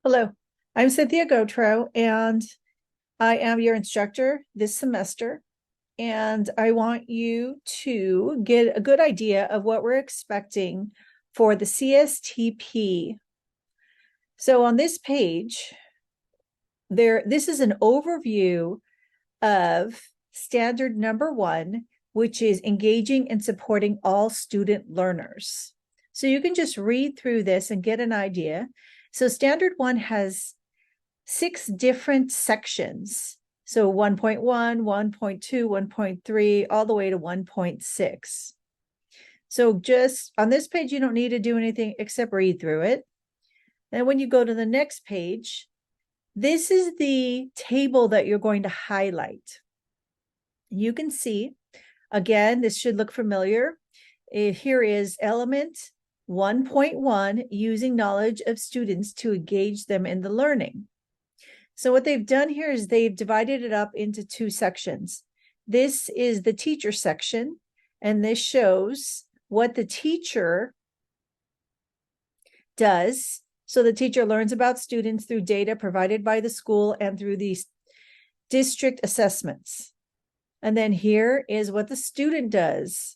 Hello, I'm Cynthia Gotro, and I am your instructor this semester. And I want you to get a good idea of what we're expecting for the CSTP. So on this page, this is an overview of standard number 1, which is engaging and supporting all student learners. So you can just read through this and get an idea. So standard 1 has 6 different sections. So 1.1, 1.2, 1.3, all the way to 1.6. So just on this page, you don't need to do anything except read through it. And when you go to the next page, this is the table that you're going to highlight. You can see, again, this should look familiar. Here is element 1.1, using knowledge of students to engage them in the learning. So what they've done here is they've divided it up into 2 sections. This is the teacher section, and this shows what the teacher does. So the teacher learns about students through data provided by the school and through these district assessments. And then here is what the student does.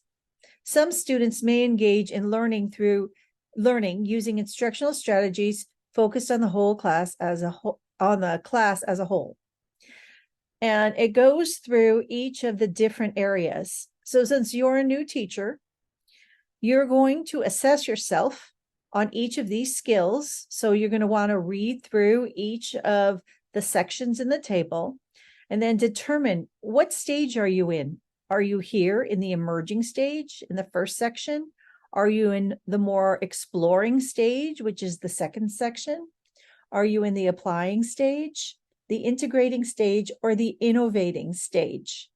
Some students may engage in learning using instructional strategies focused on the whole class as a whole. On the class as a whole. And it goes through each of the different areas. So since you're a new teacher, you're going to assess yourself on each of these skills. So you're going to want to read through each of the sections in the table and then determine what stage are you in. Are you here in the emerging stage in the first section? Are you in the more exploring stage, which is the second section? Are you in the applying stage, the integrating stage, or the innovating stage?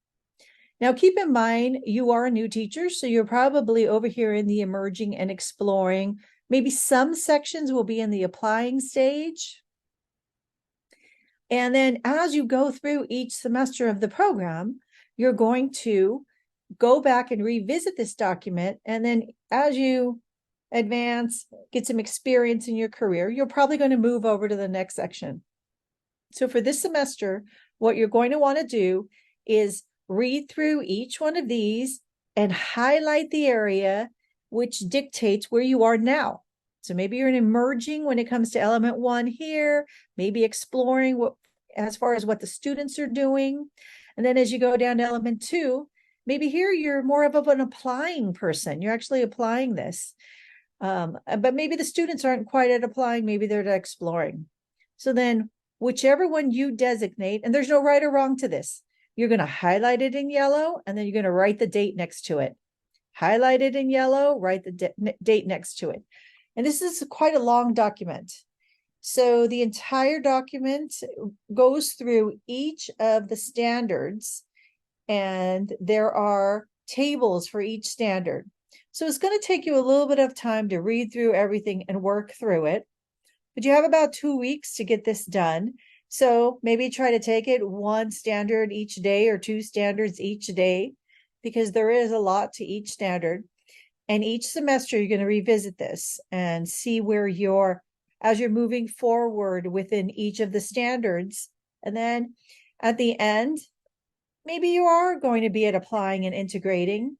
Now, keep in mind, you are a new teacher, so you're probably over here in the emerging and exploring. Maybe some sections will be in the applying stage. And then as you go through each semester of the program, you're going to go back and revisit this document. And then as you advance, get some experience in your career, you're probably going to move over to the next section. So for this semester, what you're going to want to do is read through each one of these and highlight the area which dictates where you are now. So maybe you're in emerging when it comes to element 1 here, maybe exploring what as far as what the students are doing. And then as you go down to element 2, maybe here you're more of an applying person. You're actually applying this. But maybe the students aren't quite at applying, maybe they're at exploring. So then whichever one you designate, and there's no right or wrong to this, you're going to highlight it in yellow, and then you're going to write the date next to it. Highlight it in yellow, write the date next to it. And this is quite a long document. So the entire document goes through each of the standards, and there are tables for each standard. So it's going to take you a little bit of time to read through everything and work through it. But you have about 2 weeks to get this done. So maybe try to take it 1 standard each day or 2 standards each day, because there is a lot to each standard. And each semester, you're going to revisit this and see where as you're moving forward within each of the standards. And then at the end, maybe you are going to be at applying and integrating,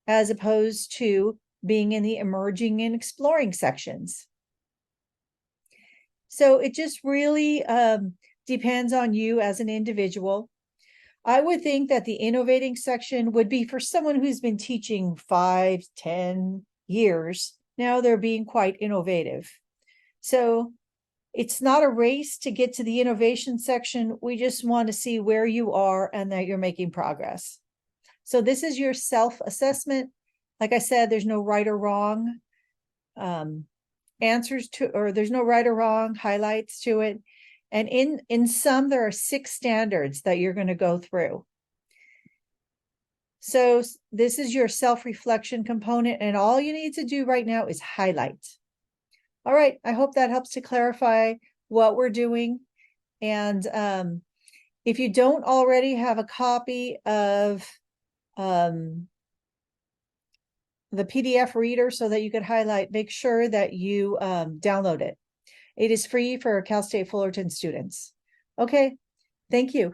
as opposed to being in the emerging and exploring sections. So it just really depends on you as an individual. I would think that the innovating section would be for someone who's been teaching 5, 10 years. Now they're being quite innovative. So it's not a race to get to the innovation section. We just want to see where you are and that you're making progress. So this is your self-assessment. Like I said, there's no right or wrong answers to, or there's no right or wrong highlights to it. And in some, there are 6 standards that you're going to go through. So this is your self-reflection component, and all you need to do right now is highlight. All right, I hope that helps to clarify what we're doing. And if you don't already have a copy of the PDF reader so that you could highlight, make sure that you download it. It is free for Cal State Fullerton students. Okay, thank you.